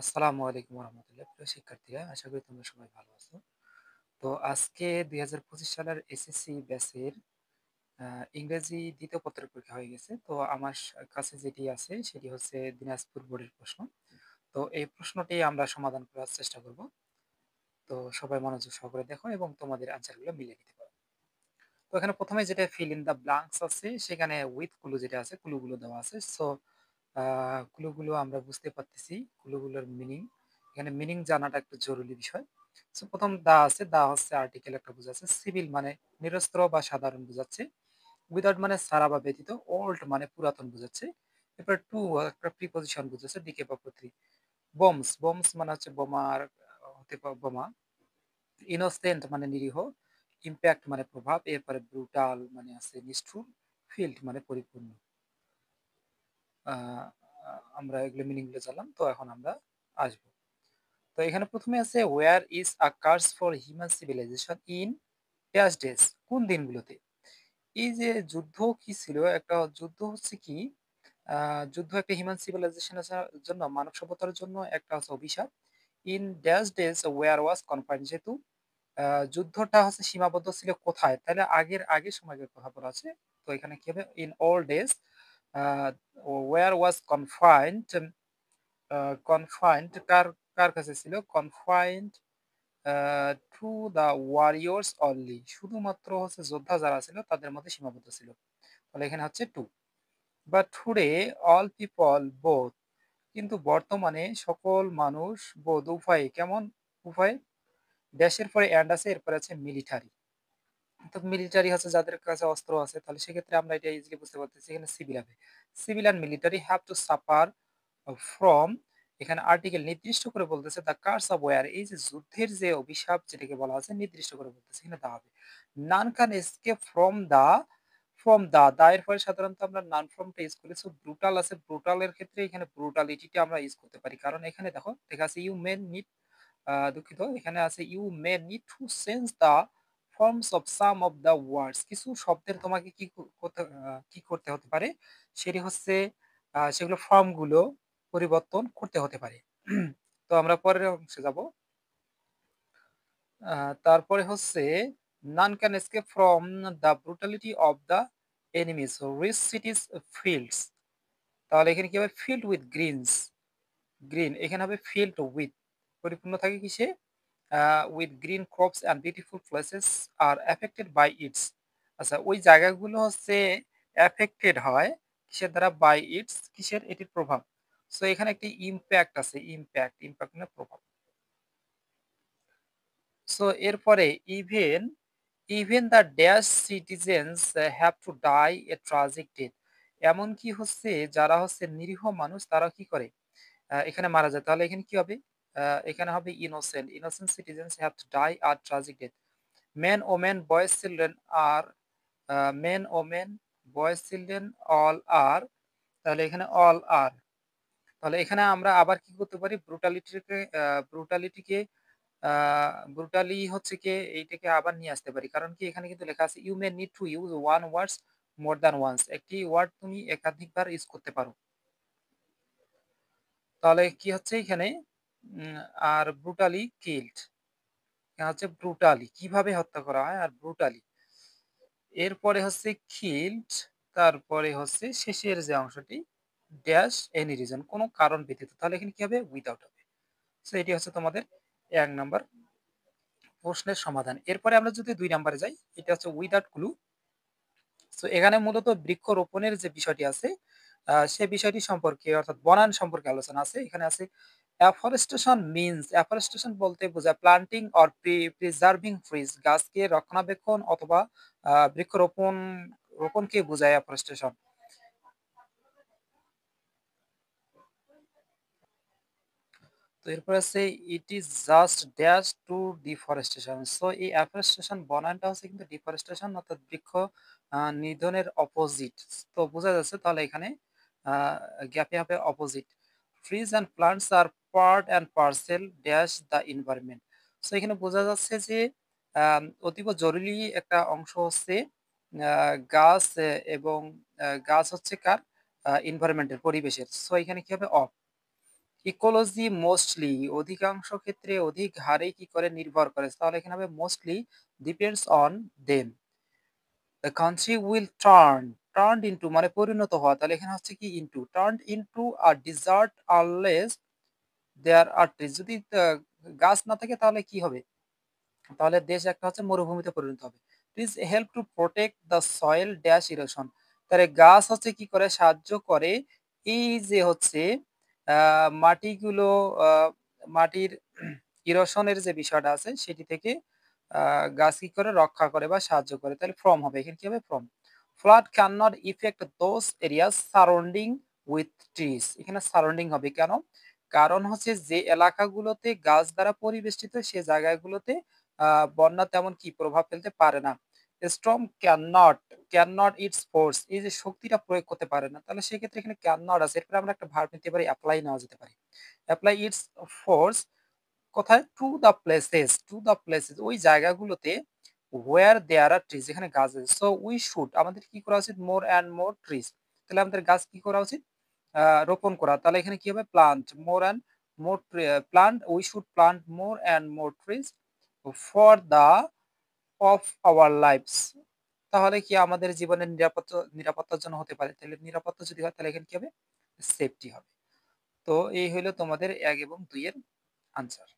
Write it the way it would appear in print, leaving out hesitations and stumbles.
আসসালামু আলাইকুম রহমতুল্লাহ। প্রিয় শিক্ষার্থীরা, আশা করি তোমরা সবাই ভালো আছো। তো আজকে ২০২৫ সালের এসএসসি ব্যাচের ইংরেজি দ্বিতীয় পত্রের পরীক্ষা হয়ে গেছে। তো আমার কাছে যেটি আছে সেটি হচ্ছে দিনাজপুর বোর্ডের প্রশ্ন। তো এই প্রশ্নটি আমরা সমাধান করার চেষ্টা করব। তো সবাই মনোযোগ সহকারে দেখো এবং তোমাদের আনসারগুলো মিলিয়ে নিতে পারো। তো এখানে প্রথমে যেটা ফিল ইন দ্য ব্ল্যাঙ্কস আছে, সেখানে উইথ ক্লু যেটা আছে, ক্লুগুলো দেওয়া আছে। সো ক্লুগুলো আমরা বুঝতে পারতেছি, ক্লুগুলোর মিনিং। এখানে মিনিং জানাটা একটু জরুরি বিষয়। সো প্রথম দা আছে, দা হচ্ছে আর্টিকেল একটা বোঝাচ্ছে, সিভিল মানে নিরস্ত্র বা সাধারণ বোঝাচ্ছে, উইদাউট মানে সারা বা ব্যতীত, ওল্ড মানে পুরাতন বোঝাচ্ছে। এরপর টু একটা প্রিপজিশন বোঝাচ্ছে, দিকে বা প্রতি। বমস, বমস মানে হচ্ছে বোমার, হতে পারে বোমা। ইনোসেন্ট মানে নিরীহ, ইম্প্যাক্ট মানে প্রভাব, এরপরে ব্রুটাল মানে আছে নিষ্ঠুর, ফিল্ড মানে পরিপূর্ণ। আহ, আমরা এগুলো মিনিং গুলো জানলাম। তো এখন আমরা আসবো। তো এখানে প্রথমে আছে war is a curse for human civilization in dash days, কোন দিনগুলোতে। এই যে যুদ্ধ কি ছিল, একটা যুদ্ধ হচ্ছে কি, যুদ্ধ একটা হিউম্যান সিভিলাইজেশনের জন্য, মানব সভ্যতার জন্য একটা হচ্ছে অভিশাপ। In dash days war was confined, যেহেতু যুদ্ধটা হচ্ছে সীমাবদ্ধ ছিল কোথায়, তাহলে আগের আগে সময়ের কথা বলা আছে। তো এখানে কি হবে, in all days war was confined. Confined কার কার কাছে ছিল, confined to the warriors only, শুধুমাত্র হচ্ছে যোদ্ধা যারা ছিল তাদের মধ্যে সীমাবদ্ধ ছিল। তাহলে এখানে হচ্ছে two. But today all people both, কিন্তু বর্তমানে সকল মানুষ, বোধ উভয়ে, কেমন উভয়, দেশের পরে অ্যান্ড আছে, এরপরে আছে মিলিটারি। তো মিলিটারি হচ্ছে যাদের কাছে অস্ত্র আছে, তাহলে সেক্ষেত্রে আমরা এটা ইজিলি বুঝতে পারতেছি, এখানে সিভিল হবে। Civil and military have to suffer from, এখানে আর্টিকেল নির্দিষ্ট করে বলতেছে দ্য কার্স অফ ওয়ার, এই যে যুদ্ধের যে অভিশাপ যেটাকে বলা আছে, নির্দিষ্ট করে বলতেছে, এখানে দা হবে। None can escape from the, from the, the এর পরে সাধারণত আমরা নান ফ্রমটা ইউজ করি। সো ব্রুটাল আছে, ব্রুটালের ক্ষেত্রে এখানে ব্রুটালিটিটা আমরা ইউজ করতে পারি, কারণ এখানে দেখো দেখা আছে ইউ মে নিড, দুঃখিত, এখানে আছে you may need to change the forms of some of the words, কিছু শব্দের তোমাকে কি করতে হতে পারে, সেটি হচ্ছে সেগুলো ফর্মগুলো পরিবর্তন করতে হতে পারে। তো আমরা পরের অংশে যাব। তারপরে হচ্ছে none can escape from the brutality of the enemies rich cities fields, তাহলে এখানে কি হবে, ফিল্ড উইথ গ্রিনস, গ্রিন এখানে হবে ফিল্ড উইথ, পরিপূর্ণ থাকে কিসে, with green crops and beautiful places are affected by its. আচ্ছা, ওই জায়গাগুলো হচ্ছে অ্যাফেক্টেড হয় কিসের দ্বারা, বাই ইটস, কিসের, এটির প্রভাব। সো এখানে একটি ইম্প্যাক্ট আছে, ইম্প্যাক্ট, ইম্প্যাক্ট মানে প্রভাব। সো এরপরে even, even the dash citizens have to die a tragic death, এমনকি হচ্ছে যারা হচ্ছে নিরীহ মানুষ তারা কি করে, এখানে মারা যায়। তাহলে এখানে কি হবে, এখানে হবে innocent, innocent citizens have to die a tragic death. Men women boys children are, men women boys children all are, তাহলে এখানে অল আর। তাহলে এখানে আমরা আবার কি করতে পারি, ব্রুটালিটিকে, ব্রুটালিটিকে, ব্রুটালি হচ্ছে কি, এইটাকে আবার নিয়ে আসতে পারি, কারণ কি এখানে কিন্তু লেখা আছে you may need to use one words more than once, একটি ওয়ার্ড তুমি একাধিকবার ইউজ করতে পারো। তাহলে কি হচ্ছে এখানে, উম, আর ব্রুটালি কিল্ড, হচ্ছে ব্রুটালি কিভাবে হত্যা করা হয়, আর ব্রুটালি, এরপরে হচ্ছে কিল্ড, তারপরে হচ্ছে শেষের যে অংশটি, ড্যাশ এনি রিজন, কোনো কারণ ব্যতীত, তাহলে এখানে কি হবে, উইদাউট হবে। সো এটি হচ্ছে তোমাদের 1 নাম্বার প্রশ্নের সমাধান। এরপরে আমরা যদি 2 নাম্বারে যাই, এটা হচ্ছে উইদাউট ক্লু। সো এখানে মূলত বৃক্ষরোপণের যে বিষয়টি আছে, সে বিষয়টি সম্পর্কে, অর্থাৎ বনায়ন সম্পর্কে আলোচনা আছে। এখানে আছে অ্যাফরেস্টেশন মিন্স, অ্যাফরেস্টেশন বলতে বোঝায় প্লান্টিং অর প্রিজার্ভিং ট্রিজ, গাছকে রক্ষণাবেক্ষণ অথবা বৃক্ষরোপণ, রোপণকে বোঝায় অ্যাফরেস্টেশন। তো এরপর আছে it is just dash to deforestation. So এই অ্যাফরেস্টেশন বনায়নটা হচ্ছে কিন্তু ডিফরেস্টেশন, অর্থাৎ বৃক্ষ নিধনের অপোজিট। তো বোঝা যাচ্ছে, তাহলে এখানে গ্যাপে হবে opposite. Trees and plants are part and parcel dash the environment. So এখানে বোঝা যাচ্ছে যে অতীব জরুরি একটা অংশ হচ্ছে গাছ, এবং গাছ হচ্ছে কার, এনভায়রনমেন্টের, পরিবেশের। সো এখানে কি হবে, অফ, ইকোলজি মোস্টলি অধিকাংশ ক্ষেত্রে অধিক হারে কি করে নির্ভর করে। তাহলে এখানে হবে mostly depends on them. The country will turned into মানে পরিণত হওয়া। তাহলে এখানে হচ্ছে কি into, turned into a desert unless there are trees. যদি গাছ না থাকে তাহলে কি হবে? তাহলে দেশ একটা হচ্ছে মরুভূমিতে পরিণত হবে। Trees help to protect the soil dash erosion. তাহলে গাছ হচ্ছে কি করে সাহায্য করে এই যে হচ্ছে মাটিগুলো মাটির ইরোশনের যে বিষয়টা আছে সেটি থেকে গাছ কি করে রক্ষা করে বা সাহায্য করে। তাহলে ফ্রম হবে, এখানে কি হবে? From. Flood can not effect those areas surrounding with trees. এখানে সারাউন্ডিং হবে কেন? কারণ হচ্ছে যে এলাকাগুলোতে গাছ দ্বারা পরিবেষ্টিত সে জায়গাগুলোতে বন্যা তেমন কি প্রভাব ফেলতে পারে না। Storm can not its force, এই যে শক্তিটা প্রয়োগ করতে পারে না। তাহলে সেক্ষেত্রে এখানে ক্যান নট আছে, এরপরে আমরা একটা ভার্ব নিতে পারি, অ্যাপ্লাই নেওয়া যেতে পারে। অ্যাপ্লাই ইটস ফোর্স কোথায়? টু দ্য প্লেসেস ওই জায়গাগুলোতে হোয়ার দেয়ার আর ট্রিজ, এখানে গাছ আছে। সো উই শুড, আমাদের কি করা উচিত? মোর অ্যান্ড মোর ট্রিজ। তাহলে আমাদের গাছ কি করা উচিত? রোপণ করা। তাহলে এখানে কি হবে? Plant more and more plant, we should plant more and more trees for the of our lifes. তাহলে কি আমাদের জীবনের নিরাপত্তার জন্য হতে পারে। তাহলে নিরাপত্তা যদি হয় তাহলে এখানে কি হবে? সেফটি হবে। তো এই হইলো তোমাদের ১ এবং ২ এর আনসার।